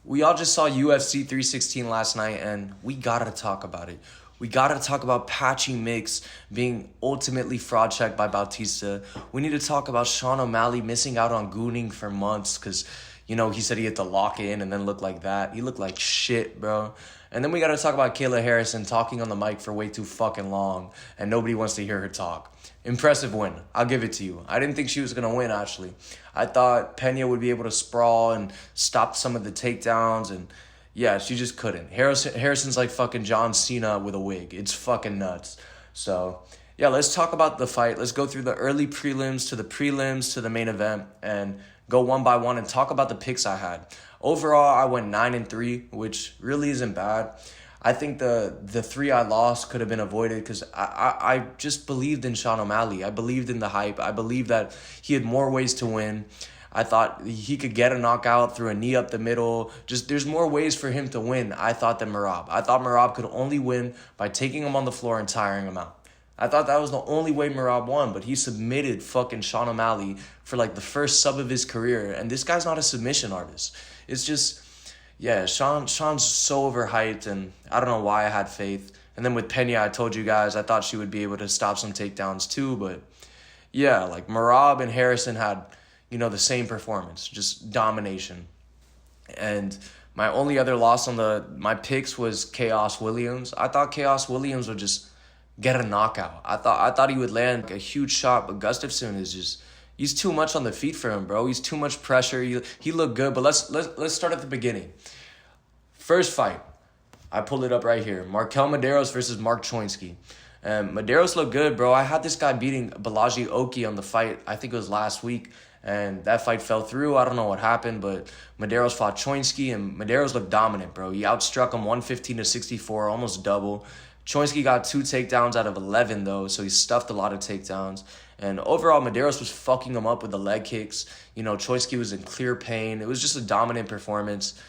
We all just saw UFC 316 last night, and we gotta talk about it. We gotta talk about Patchy Mix being ultimately fraud checked by Bautista. We need to talk about Sean O'Malley missing out on gooning for months because, he said he had to lock in and then look like that. He looked like shit, bro. And then we gotta talk about Kayla Harrison talking on the mic for way too fucking long, and nobody wants to hear her talk. Impressive win. I'll give it to you. I didn't think she was going to win, actually. I thought Pena would be able to sprawl and stop some of the takedowns, and yeah, she just couldn't. Harrison's like fucking John Cena with a wig. It's fucking nuts. So, yeah, let's talk about the fight. Let's go through the early prelims to the main event and go one by one and talk about the picks I had. Overall, I went 9-3, which really isn't bad. I think the three I lost could have been avoided because I just believed in Sean O'Malley. I believed in the hype. I believed that he had more ways to win. I thought he could get a knockout through a knee up the middle. Just there's more ways for him to win, I thought, than Merab. I thought Merab could only win by taking him on the floor and tiring him out. I thought that was the only way Merab won, but he submitted fucking Sean O'Malley for like the first sub of his career, and this guy's not a submission artist. It's just... yeah, Sean's so overhyped, and I don't know why I had faith. And then with Pena, I told you guys I thought she would be able to stop some takedowns too, but yeah, like Merab and Harrison had, the same performance, just domination. And my only other loss on my picks was Chaos Williams. I thought Chaos Williams would just get a knockout. I thought he would land a huge shot, but Gustafsson is just... he's too much on the feet for him, bro. He's too much pressure. He looked good, but let's start at the beginning. First fight, I pulled it up right here. Markel Medeiros versus Mark Choinsky. Medeiros looked good, bro. I had this guy beating Balaji Oki on the fight, I think it was last week, and that fight fell through. I don't know what happened, but Medeiros fought Choinsky, and Medeiros looked dominant, bro. He outstruck him 115-64, almost double. Choinsky got 2 takedowns out of 11, though, so he stuffed a lot of takedowns. And overall, Medeiros was fucking him up with the leg kicks. Choinsky was in clear pain. It was just a dominant performance.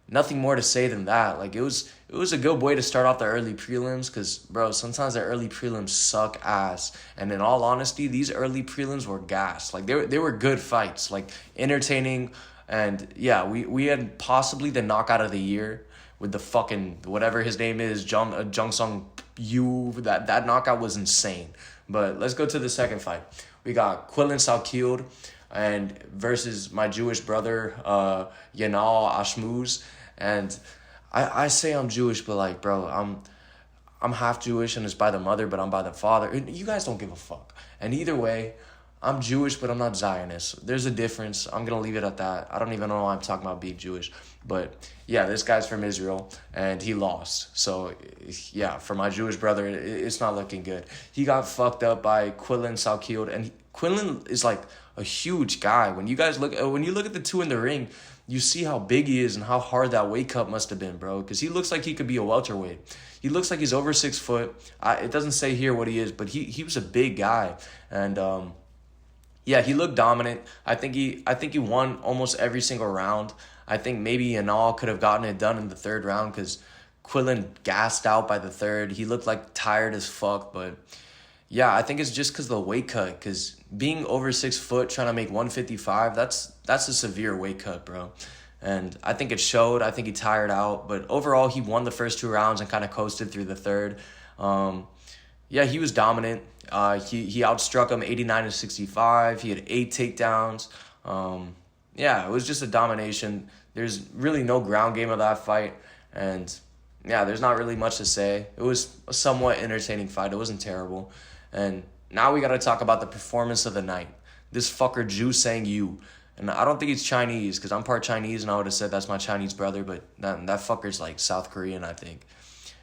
Nothing more to say than that. Like, it was a good way to start off the early prelims because, bro, sometimes the early prelims suck ass. And in all honesty, these early prelims were gas. Like, they were good fights, like, entertaining. And, yeah, we had possibly the knockout of the year with the fucking, whatever his name is, Jung Sung Yu. That knockout was insane. But let's go to the second fight. We got Quillan Salkield and versus my Jewish brother, Yanal Ashmuz. And I say I'm Jewish, but like, bro, I'm half Jewish and it's by the mother, but I'm by the father. You guys don't give a fuck. And either way, I'm Jewish, but I'm not Zionist. There's a difference. I'm going to leave it at that. I don't even know why I'm talking about being Jewish. But, yeah, this guy's from Israel, and he lost. So, yeah, for my Jewish brother, it's not looking good. He got fucked up by Quillan Salkield, and Quillan is, like, a huge guy. When you look at the two in the ring, you see how big he is and how hard that weight cut must have been, bro, because he looks like he could be a welterweight. He looks like he's over 6 foot. It doesn't say here what he is, but he was a big guy, and yeah, he looked dominant. I think he won almost every single round. I think maybe Yanal could have gotten it done in the third round because Quillan gassed out by the third. He looked like tired as fuck, but yeah, I think it's just because of the weight cut. Because being over 6 foot, trying to make 155, that's a severe weight cut, bro. And I think it showed. I think he tired out, but overall, he won the first 2 rounds and kind of coasted through the third. Yeah, he was dominant. He outstruck him 89-65. He had 8 takedowns. Yeah, it was just a domination. There's really no ground game of that fight. And yeah, there's not really much to say. It was a somewhat entertaining fight. It wasn't terrible. And now we got to talk about the performance of the night. This fucker Ju Sang Yu. And I don't think he's Chinese because I'm part Chinese and I would have said that's my Chinese brother. But that fucker's like South Korean, I think.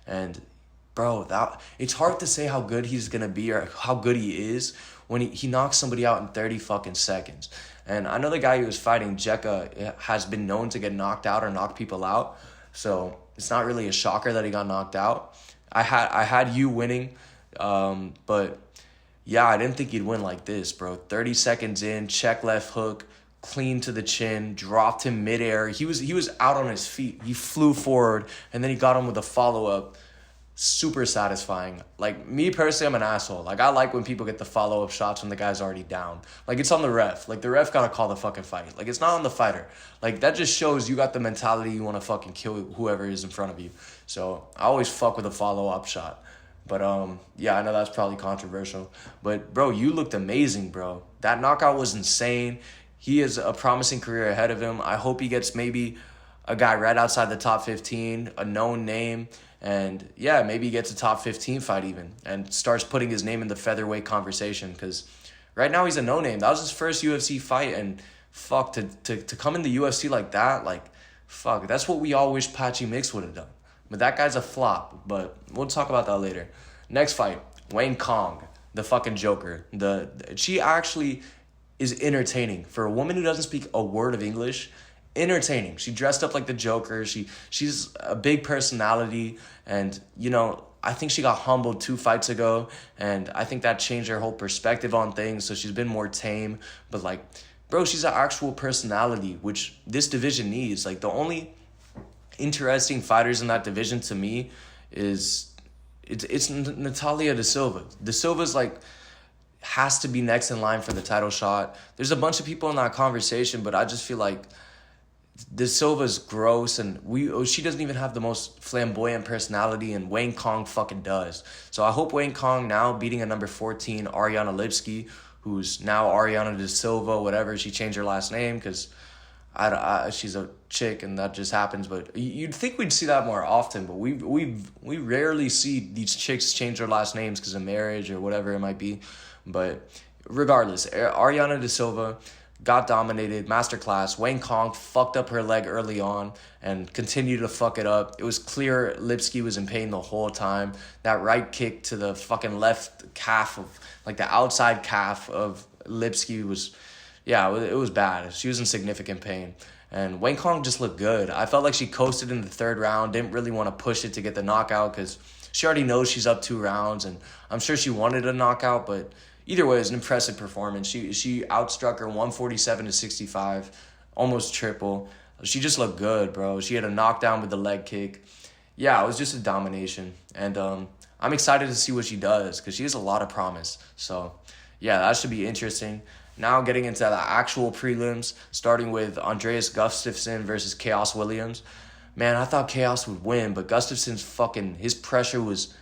And bro, it's hard to say how good he's going to be or how good he is when he knocks somebody out in 30 fucking seconds. And I know the guy who was fighting, Jekka, has been known to get knocked out or knock people out. So it's not really a shocker that he got knocked out. I had you winning, but yeah, I didn't think he'd win like this, bro. 30 seconds in, check left hook, clean to the chin, dropped him midair. He was out on his feet. He flew forward, and then he got him with a follow-up. super satisfying. Like, me personally, I'm an asshole. Like, I like when people get the follow-up shots when the guy's already down. Like, it's on the ref. Like, the ref gotta call the fucking fight. Like, it's not on the fighter. Like, that just shows you got the mentality you want to fucking kill whoever is in front of you. So, I always fuck with a follow-up shot. But, yeah, I know that's probably controversial. But, bro, you looked amazing, bro. That knockout was insane. He has a promising career ahead of him. I hope he gets maybe a guy right outside the top 15, a known name. And, yeah, maybe he gets a top 15 fight even and starts putting his name in the featherweight conversation because right now he's a no-name. That was his first UFC fight, and, fuck, to come in the UFC like that, like, fuck, that's what we all wish Patchy Mix would have done. But that guy's a flop, but we'll talk about that later. Next fight, Wayne Kong, the fucking Joker. She actually is entertaining. For a woman who doesn't speak a word of English, entertaining. She dressed up like the Joker. She's a big personality, and, you know, I think she got humbled 2 fights ago, and I think that changed her whole perspective on things, so she's been more tame. But, like, bro, she's an actual personality, which this division needs. Like, the only interesting fighters in that division to me is it's Natalia Da Silva. Da Silva's, like, has to be next in line for the title shot. There's a bunch of people in that conversation, but I just feel like Da Silva's gross, and she doesn't even have the most flamboyant personality, and Wayne Kong fucking does. So I hope Wayne Kong now beating a number 14, Ariana Lipski, who's now Ariana Da Silva, whatever. She changed her last name because she's a chick, and that just happens. But you'd think we'd see that more often, but we rarely see these chicks change their last names because of marriage or whatever it might be. But regardless, Ariana Da Silva got dominated, masterclass. Wayne Kong fucked up her leg early on and continued to fuck it up. It was clear Lipski was in pain the whole time. That right kick to the fucking left calf of, like, the outside calf of Lipski was, yeah, it was bad. She was in significant pain. And Wayne Kong just looked good. I felt like she coasted in the 3rd round, didn't really want to push it to get the knockout because she already knows she's up 2 rounds, and I'm sure she wanted a knockout, but either way, it was an impressive performance. She outstruck her 147-65, almost triple. She just looked good, bro. She had a knockdown with the leg kick. Yeah, it was just a domination. And I'm excited to see what she does because she has a lot of promise. So, yeah, that should be interesting. Now getting into the actual prelims, starting with Andreas Gustafsson versus Chaos Williams. Man, I thought Chaos would win, but Gustafsson's his pressure was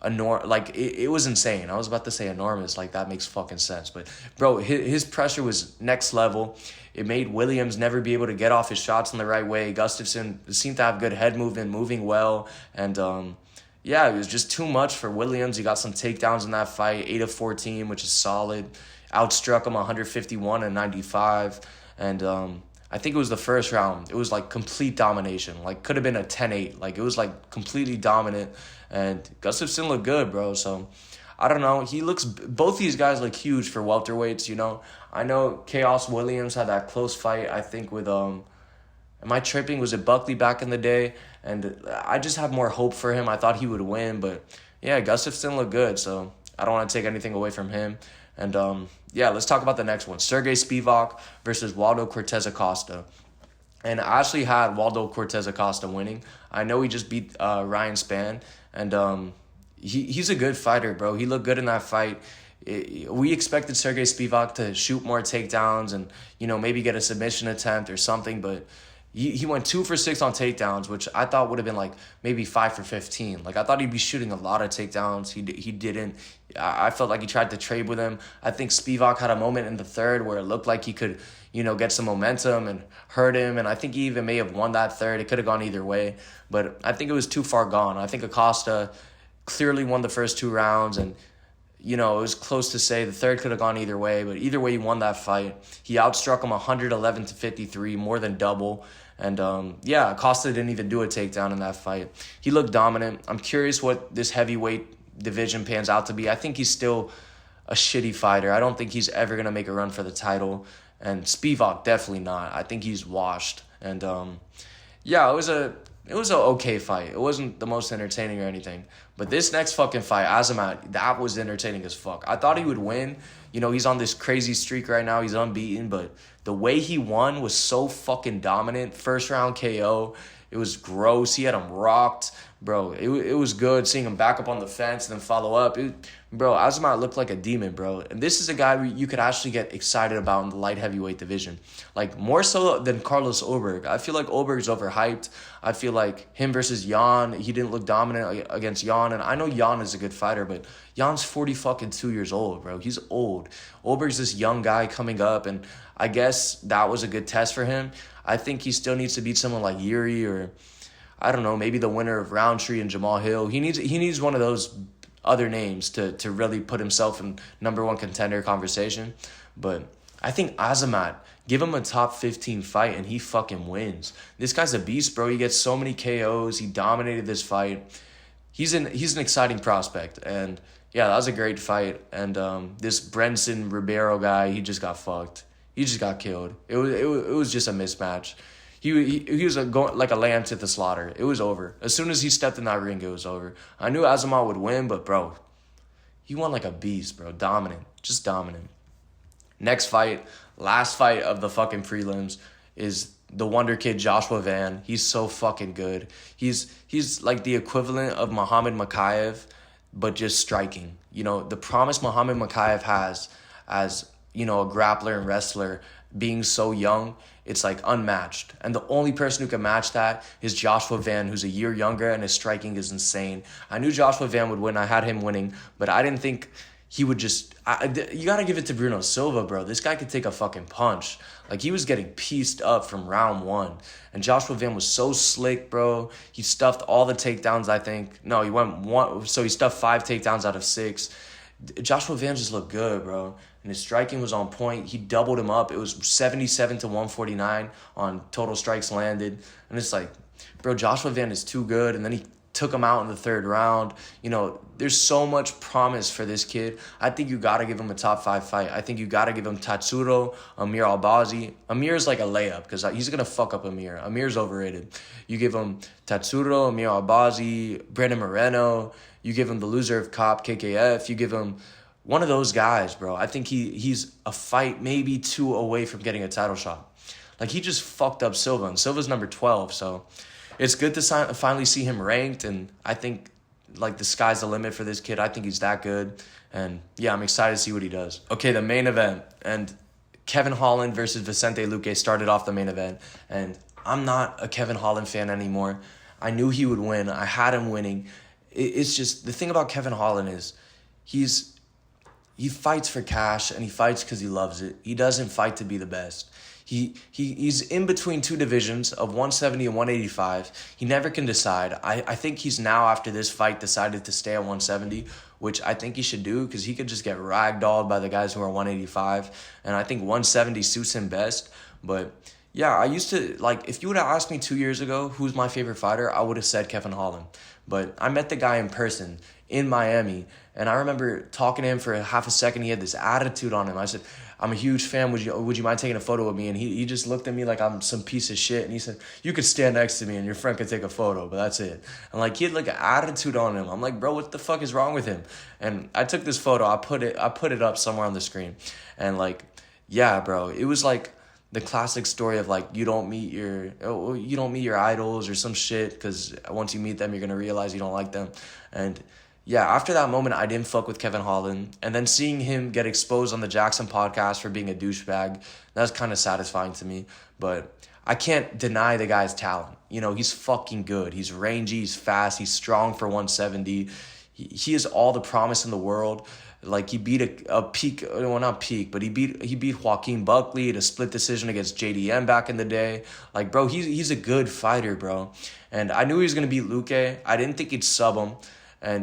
it was insane. I was about to say enormous, like that makes fucking sense. But, bro, his pressure was next level. It made Williams never be able to get off his shots in the right way. Gustafsson seemed to have good head movement, moving well. And, yeah, it was just too much for Williams. He got some takedowns in that fight, 8 of 14, which is solid. Outstruck him 151-95. And I think it was the first round. It was, like, complete domination. Like, could have been a 10-8. Like, it was, like, completely dominant. And Gustafsson looked good, bro. So, I don't know. Both these guys look huge for welterweights, you know. I know Chaos Williams had that close fight, I think, with, am I tripping? Was it Buckley back in the day? And I just have more hope for him. I thought he would win. But, yeah, Gustafsson looked good. So, I don't want to take anything away from him. And, yeah, let's talk about the next one. Sergey Spivak versus Waldo Cortez Acosta. And I actually had Waldo Cortez Acosta winning. I know he just beat Ryan Spann. And he's a good fighter, bro. He looked good in that fight. We expected Sergey Spivak to shoot more takedowns and, you know, maybe get a submission attempt or something. But he went 2 for 6 on takedowns, which I thought would have been like maybe 5 for 15. Like, I thought he'd be shooting a lot of takedowns. He didn't. I felt like he tried to trade with him. I think Spivak had a moment in the 3rd where it looked like he could, you know, get some momentum and hurt him. And I think he even may have won that 3rd. It could have gone either way. But I think it was too far gone. I think Acosta clearly won the first 2 rounds. And, you know, it was close to say the 3rd could have gone either way. But either way, he won that fight. He outstruck him 111-53, more than double. And, yeah, Acosta didn't even do a takedown in that fight. He looked dominant. I'm curious what this heavyweight division pans out to be. I think he's still a shitty fighter. I don't think he's ever going to make a run for the title. And Spivak, definitely not. I think he's washed. And, yeah, it was an okay fight. It wasn't the most entertaining or anything. But this next fucking fight, Azamat, that was entertaining as fuck. I thought he would win. He's on this crazy streak right now. He's unbeaten, but the way he won was so fucking dominant. First round KO. It was gross. He had him rocked. Bro, it was good seeing him back up on the fence and then follow up. Azamat looked like a demon, bro. And this is a guy you could actually get excited about in the light heavyweight division. Like, more so than Carlos Oberg. I feel like Oberg's overhyped. I feel like him versus Jan, he didn't look dominant against Jan. And I know Jan is a good fighter, but Jan's 42 years old, bro. He's old. Oberg's this young guy coming up, and I guess that was a good test for him. I think he still needs to beat someone like Yuri or, I don't know, maybe the winner of Roundtree and Jamal Hill. He needs one of those other names to really put himself in number one contender conversation. But I think Azamat, give him a top 15 fight and he fucking wins. This guy's a beast, bro. He gets so many KOs. He dominated this fight. He's an exciting prospect. And yeah, that was a great fight. And this Brenson Ribeiro guy, he just got fucked. He just got killed. It was just a mismatch. He was going like a lamb to the slaughter. It was over. As soon as he stepped in that ring, it was over. I knew Azamat would win, but bro, he won like a beast, bro. Dominant. Just dominant. Next fight, last fight of the fucking prelims, is the Wonder Kid Joshua Van. He's so fucking good. He's like the equivalent of Muhammad Makayev, but just striking. The promise Muhammad Makayev has as, a grappler and wrestler, being so young, it's like unmatched. And the only person who can match that is Joshua Van, who's a year younger, and his striking is insane. I knew Joshua Van would win. I had him winning, but I didn't think he would just... you got to give it to Bruno Silva, bro. This guy could take a fucking punch. Like, he was getting pieced up from round one. And Joshua Van was so slick, bro. He stuffed all the takedowns, I think. No, he went one... So he stuffed 5 takedowns out of 6. Joshua Van just looked good, bro. And his striking was on point. He doubled him up. It was 77 to 149 on total strikes landed. And it's like, bro, Joshua Van is too good. And then he took him out in the 3rd round. There's so much promise for this kid. I think you got to give him a top 5 fight. I think you got to give him Tatsuro, Amir Albazi. Amir's like a layup because he's going to fuck up Amir. Amir's overrated. You give him Tatsuro, Amir Albazi, Brandon Moreno. You give him the loser of Cop, KKF. You give him one of those guys, bro. I think he's a fight, maybe 2 away from getting a title shot. Like, he just fucked up Silva, and Silva's number 12, so it's good to finally see him ranked, and I think, like, the sky's the limit for this kid. I think he's that good, and yeah, I'm excited to see what he does. Okay, the main event, and Kevin Holland versus Vicente Luque started off the main event, and I'm not a Kevin Holland fan anymore. I knew he would win. I had him winning. It's just, the thing about Kevin Holland is he fights for cash, and he fights because he loves it. He doesn't fight to be the best. He's in between 2 divisions of 170 and 185. He never can decide. I think he's now, after this fight, decided to stay at 170, which I think he should do because he could just get ragdolled by the guys who are 185. And I think 170 suits him best. But yeah, I used to, like, if you would have asked me 2 years ago who's my favorite fighter, I would have said Kevin Holland. But I met the guy in person in Miami, and I remember talking to him for half a second. He had this attitude on him. I said, I'm a huge fan. Would you mind taking a photo with me? And he just looked at me like I'm some piece of shit. And he said, you could stand next to me and your friend could take a photo, but that's it. And like, he had like an attitude on him. I'm like, bro, what the fuck is wrong with him? And I took this photo. I put it up somewhere on the screen. And like, yeah, bro, it was like the classic story of like, you don't meet your idols or some shit, because once you meet them, you're going to realize you don't like them. And yeah, after that moment, I didn't fuck with Kevin Holland. And then seeing him get exposed on the Jackson podcast for being a douchebag, that was kind of satisfying to me. But I can't deny the guy's talent. He's fucking good. He's rangy, he's fast, he's strong for 170. He has all the promise in the world. Like, he beat a peak, well, not peak, but he beat Joaquin Buckley at a split decision against JDM back in the day. Like, bro, he's a good fighter, bro. And I knew he was going to beat Luque. I didn't think he'd sub him.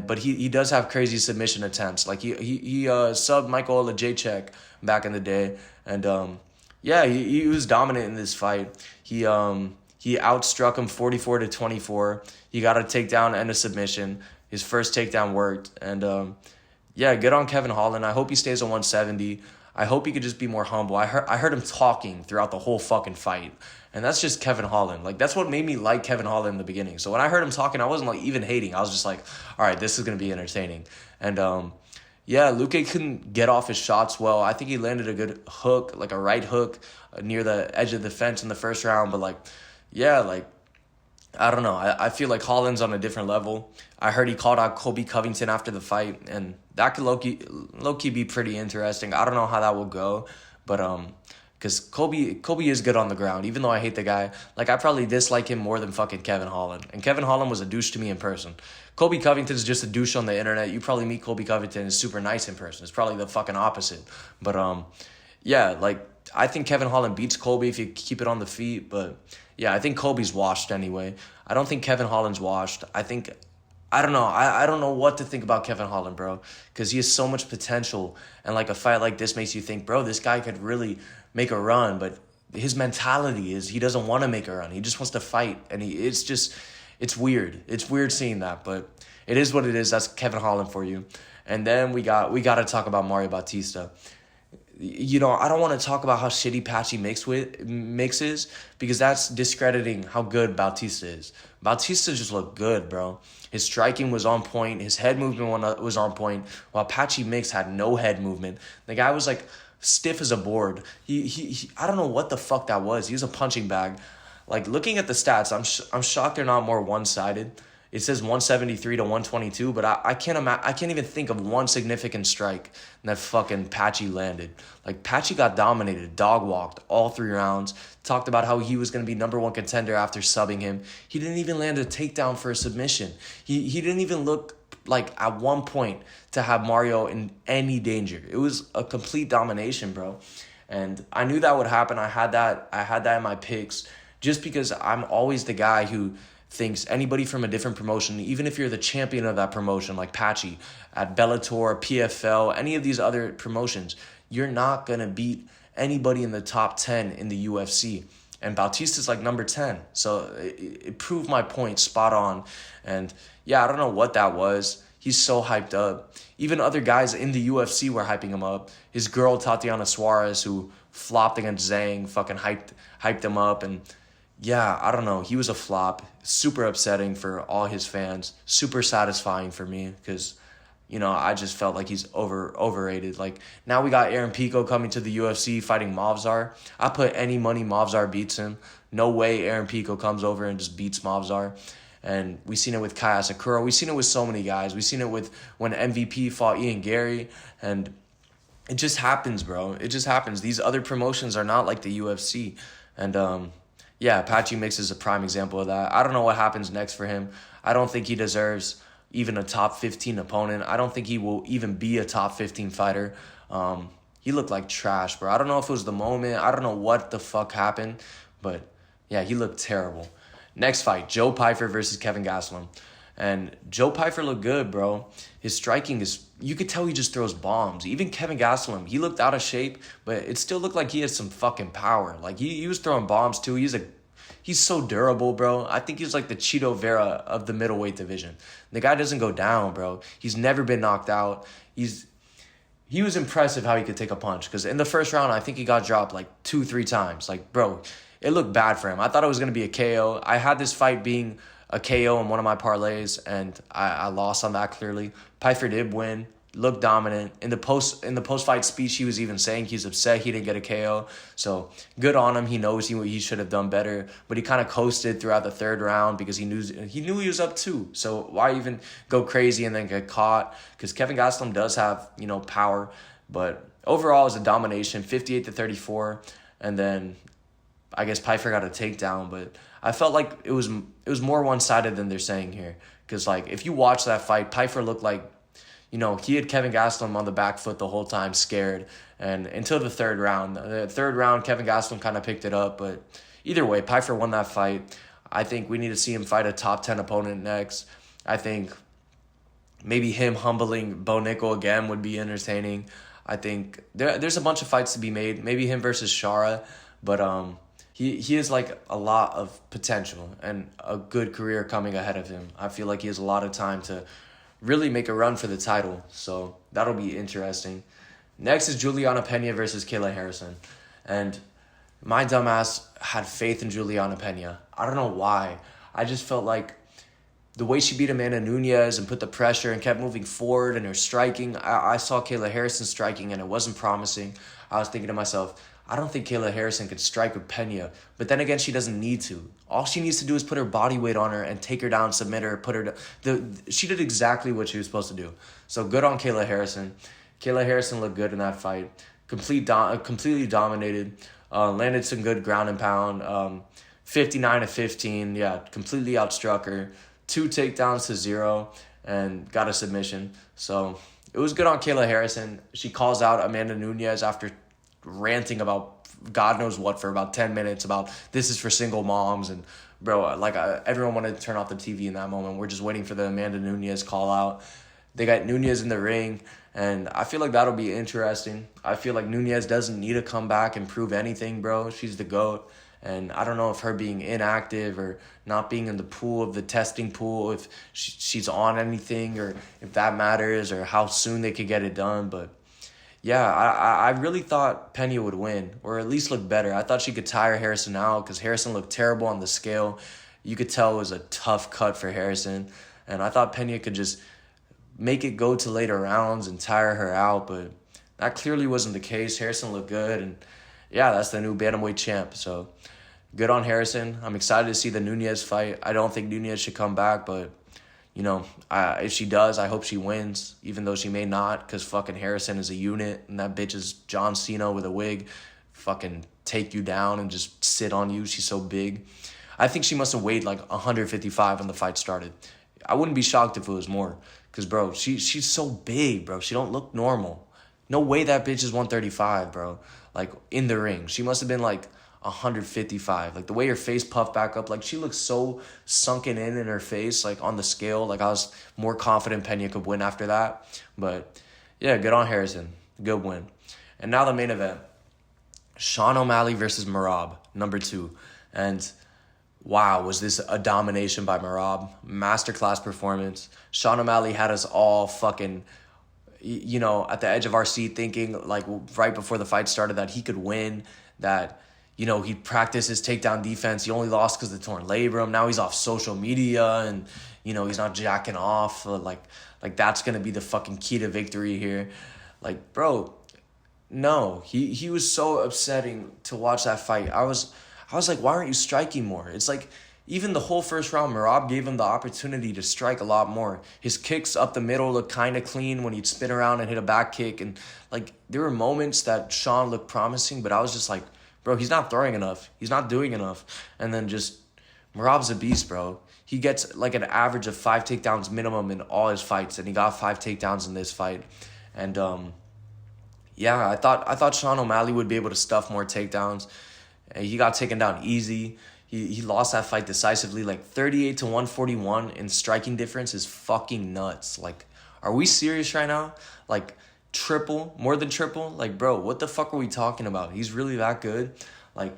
But he does have crazy submission attempts. Like, he subbed Michael Olajaychuk back in the day. And yeah, he was dominant in this fight. He outstruck him 44 to 24. He got a takedown and a submission. His first takedown worked. And yeah, good on Kevin Holland. I hope he stays on 170. I hope he could just be more humble. I heard him talking throughout the whole fucking fight. And that's just Kevin Holland. Like, that's what made me like Kevin Holland in the beginning. So when I heard him talking, I wasn't like even hating. I was just like, all right, this is going to be entertaining. And Yeah, Luke couldn't get off his shots well. I think he landed a good hook, like a right hook, near the edge of the fence in the first round. But like, yeah, like I don't know. I feel like Holland's on a different level. I heard he called out Colby Covington after the fight, and that could low-key be pretty interesting. I don't know how that will go, but because Colby is good on the ground, even though I hate the guy. Like, I probably dislike him more than fucking Kevin Holland. And Kevin Holland was a douche to me in person. Colby Covington's just a douche on the internet. You probably meet Colby Covington, is super nice in person. It's probably the fucking opposite. But yeah, like I think Kevin Holland beats Colby if you keep it on the feet, but yeah, I think Colby's washed anyway. I don't think Kevin Holland's washed. I don't know. I don't know what to think about Kevin Holland, bro, because he has so much potential. And like a fight like this makes you think, bro, this guy could really make a run. But his mentality is he doesn't want to make a run. He just wants to fight. And it's weird. It's weird seeing that. But it is what it is. That's Kevin Holland for you. And then we got to talk about Mario Bautista. You know, I don't want to talk about how shitty Patchy Mix is because that's discrediting how good Bautista is. Bautista just looked good, bro. His striking was on point. His head movement was on point, while Patchy Mix had no head movement. The guy was like stiff as a board. He I don't know what the fuck that was. He was a punching bag. Like looking at the stats, I'm shocked they're not more one-sided. It says 173 to 122, but I can't even think of one significant strike that fucking Patchy landed. Like Patchy got dominated, dog walked all 3 rounds. Talked about how he was gonna be #1 contender after subbing him. He didn't even land a takedown for a submission. He didn't even look like at one point to have Mario in any danger. It was a complete domination, bro. And I knew that would happen. I had that in my picks just because I'm always the guy who thinks anybody from a different promotion, even if you're the champion of that promotion, like Patchy, at Bellator, PFL, any of these other promotions, you're not going to beat anybody in the top 10 in the UFC. And Bautista's like number 10. So it proved my point spot on. And yeah, I don't know what that was. He's so hyped up. Even other guys in the UFC were hyping him up. His girl, Tatiana Suarez, who flopped against Zhang, fucking hyped him up. And yeah, I don't know. He was a flop. Super upsetting for all his fans. Super satisfying for me because, you know, I just felt like he's overrated. Like, now we got Aaron Pico coming to the UFC fighting Movzar. I put any money Movzar beats him. No way Aaron Pico comes over and just beats Movzar. And we've seen it with Kai Asakura. We've seen it with so many guys. We've seen it with when MVP fought Ian Gary. And it just happens, bro. It just happens. These other promotions are not like the UFC. And, yeah, Patchy Mix is a prime example of that. I don't know what happens next for him. I don't think he deserves even a top 15 opponent. I don't think he will even be a top 15 fighter. He looked like trash, bro. I don't know if it was the moment. I don't know what the fuck happened. But, yeah, he looked terrible. Next fight, Joe Pyfer versus Kevin Gastelum. And Joe Pyfer looked good, bro. His striking is, you could tell he just throws bombs. Even Kevin Gastelum, he looked out of shape, but it still looked like he had some fucking power. Like, he was throwing bombs, too. He's so durable, bro. I think he's like the Cheeto Vera of the middleweight division. The guy doesn't go down, bro. He's never been knocked out. He was impressive how he could take a punch, because in the first round, I think he got dropped like 2-3 times. Like, bro, it looked bad for him. I thought it was going to be a KO. I had this fight being a KO in one of my parlays, and I lost on that clearly. Pyfer did win, looked dominant. In the post-fight speech, he was even saying he's upset he didn't get a KO. So good on him. He knows he should have done better, but he kind of coasted throughout the 3rd round because he knew he was up 2. So why even go crazy and then get caught? Because Kevin Gastelum does have, you know, power, but overall it was a domination, 58-34, and then I guess Pyfer got a takedown, but I felt like it was more one-sided than they're saying here. Because, like, if you watch that fight, Pyfer looked like, you know, he had Kevin Gastelum on the back foot the whole time, scared. And until the 3rd round. The 3rd round, Kevin Gastelum kind of picked it up. But either way, Pyfer won that fight. I think we need to see him fight a top 10 opponent next. I think maybe him humbling Bo Nickel again would be entertaining. I think there's a bunch of fights to be made. Maybe him versus Shara. But, He has like a lot of potential and a good career coming ahead of him. I feel like he has a lot of time to really make a run for the title. So that'll be interesting. Next is Juliana Pena versus Kayla Harrison. And my dumbass had faith in Juliana Pena. I don't know why. I just felt like the way she beat Amanda Nunes and put the pressure and kept moving forward and her striking, I saw Kayla Harrison striking and it wasn't promising. I was thinking to myself, I don't think Kayla Harrison could strike with Pena. But then again, she doesn't need to. All she needs to do is put her body weight on her and take her down, submit her, put her down. She did exactly what she was supposed to do. So good on Kayla Harrison. Kayla Harrison looked good in that fight. Completely dominated. Landed some good ground and pound. 59-15. Yeah, completely outstruck her. 2 takedowns to 0 and got a submission. So it was good on Kayla Harrison. She calls out Amanda Nunes after ranting about God knows what for about 10 minutes about this is for single moms. And bro, like everyone wanted to turn off the TV in that moment. We're just waiting for the Amanda Nunes call out. They got Nunes in the ring, and I feel like that'll be interesting. I feel like Nunes doesn't need to come back and prove anything, bro. She's the GOAT. And I don't know if her being inactive or not being in the pool of the testing pool, if she's on anything or if that matters or how soon they could get it done. But yeah, I really thought Pena would win or at least look better. I thought she could tire Harrison out because Harrison looked terrible on the scale. You could tell it was a tough cut for Harrison. And I thought Pena could just make it go to later rounds and tire her out. But that clearly wasn't the case. Harrison looked good. And yeah, that's the new bantamweight champ. So good on Harrison. I'm excited to see the Nunes fight. I don't think Nunes should come back, but, you know, if she does, I hope she wins, even though she may not, because fucking Harrison is a unit, and that bitch is John Cena with a wig. Fucking take you down and just sit on you. She's so big. I think she must have weighed like 155 when the fight started. I wouldn't be shocked if it was more, because, bro, she's so big, bro. She don't look normal. No way that bitch is 135, bro. Like, in the ring. She must have been like 155. Like the way her face puffed back up, like she looks so sunken in her face, like on the scale. Like I was more confident Pena could win after that. But yeah, good on Harrison. Good win. And now the main event. Sean O'Malley versus Merab, number 2. And wow, was this a domination by Merab. Masterclass performance. Sean O'Malley had us all fucking, you know, at the edge of our seat thinking like right before the fight started that he could win, that you know, he practiced his takedown defense. He only lost because of the torn labrum. Now he's off social media and, you know, he's not jacking off. Like that's going to be the fucking key to victory here. Like, bro, no. He was so upsetting to watch that fight. I was like, why aren't you striking more? It's like even the whole first round, Merab gave him the opportunity to strike a lot more. His kicks up the middle looked kind of clean when he'd spin around and hit a back kick. And, like, there were moments that Sean looked promising, but I was just like, bro, he's not throwing enough. He's not doing enough. And then just, Merab's a beast, bro. He gets like an average of 5 takedowns minimum in all his fights, and he got 5 takedowns in this fight. And yeah, I thought Sean O'Malley would be able to stuff more takedowns. And he got taken down easy. He lost that fight decisively, like 38 to 141 in striking difference is fucking nuts. Like, are we serious right now? Like, triple, more than triple? Like, bro, what the fuck are we talking about? He's really that good? Like,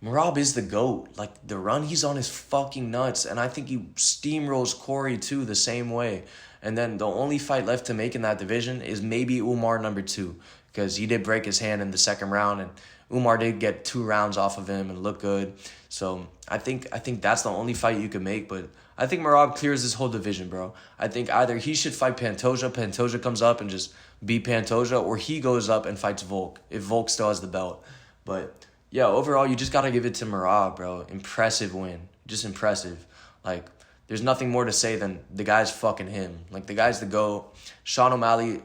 Merab is the GOAT. Like, the run he's on is fucking nuts. And I think he steamrolls Corey, too, the same way. And then the only fight left to make in that division is maybe Umar number 2. Because he did break his hand in the second round. And Umar did get 2 rounds off of him and look good. So I think that's the only fight you can make. But I think Merab clears this whole division, bro. I think either he should fight Pantoja comes up and just beat Pantoja, or he goes up and fights Volk, if Volk still has the belt. But yeah, overall, you just got to give it to Merab, bro. Impressive win. Just impressive. Like, there's nothing more to say than the guy's fucking him. Like, the guy's the GOAT. Sean O'Malley,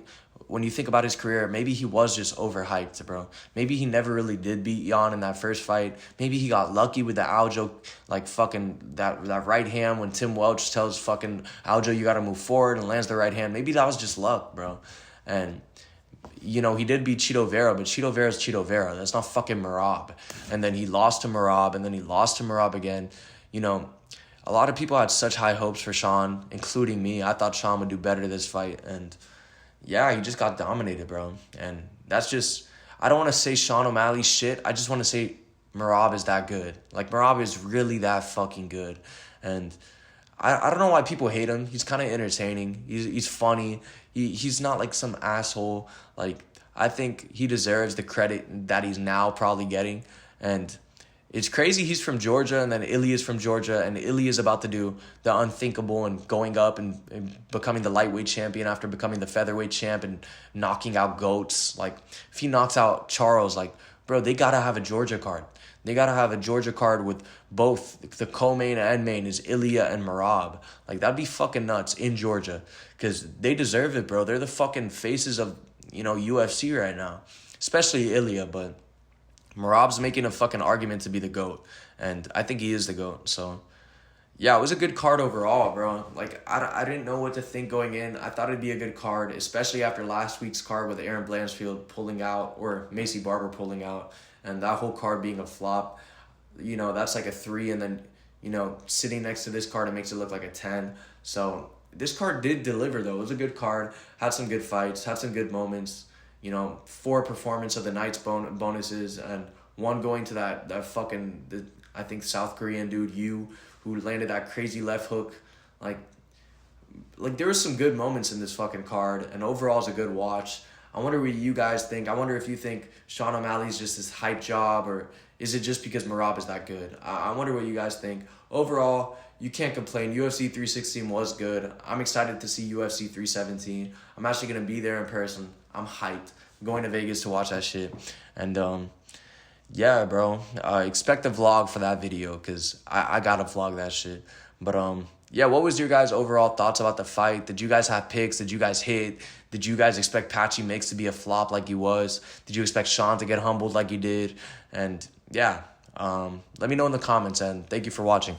when you think about his career, maybe he was just overhyped, bro. Maybe he never really did beat Jan in that first fight. Maybe he got lucky with the Aljo, like fucking that right hand when Tim Welch tells fucking Aljo you got to move forward and lands the right hand. Maybe that was just luck, bro. And, you know, he did beat Chito Vera, but Chito Vera's Chito Vera. That's not fucking Merab. And then he lost to Merab, and then he lost to Merab again. You know, a lot of people had such high hopes for Sean, including me. I thought Sean would do better this fight, and yeah, he just got dominated, bro. And that's just, I don't want to say Sean O'Malley shit. I just want to say Merab is that good. Like, Merab is really that fucking good. And I don't know why people hate him. He's kind of entertaining. He's funny. He's not like some asshole. Like, I think he deserves the credit that he's now probably getting. And It's crazy he's from Georgia, and then Ilya's from Georgia, and Ilya's about to do the unthinkable and going up and becoming the lightweight champion after becoming the featherweight champ and knocking out GOATs. Like, if he knocks out Charles, like, bro, they got to have a Georgia card. They got to have a Georgia card with both the co-main and main is Ilya and Merab. Like, that'd be fucking nuts in Georgia because they deserve it, bro. They're the fucking faces of, UFC right now, especially Ilya, but Merab's making a fucking argument to be the GOAT, and I think he is the GOAT, so yeah, it was a good card overall, bro. Like, I didn't know what to think going in. I thought it'd be a good card, especially after last week's card with Aaron Blanchfield pulling out, or Macy Barber pulling out, and that whole card being a flop. That's like a 3, and then, sitting next to this card, it makes it look like a 10. So this card did deliver, though. It was a good card, had some good fights, had some good moments. 4 performance of the night's bonuses, and 1 going to that fucking, I think, South Korean dude, who landed that crazy left hook. Like there was some good moments in this fucking card, and overall it's a good watch. I wonder what you guys think. I wonder if you think Sean O'Malley's just this hype job, or is it just because Merab is that good? I wonder what you guys think. Overall, you can't complain. UFC 316 was good. I'm excited to see UFC 317. I'm actually going to be there in person. I'm hyped. I'm going to Vegas to watch that shit. And, yeah, bro. Expect a vlog for that video because I got to vlog that shit. But, yeah, what was your guys' overall thoughts about the fight? Did you guys have picks? Did you guys hit? Did you guys expect Patchy Mix to be a flop like he was? Did you expect Sean to get humbled like he did? And, yeah, let me know in the comments, and thank you for watching.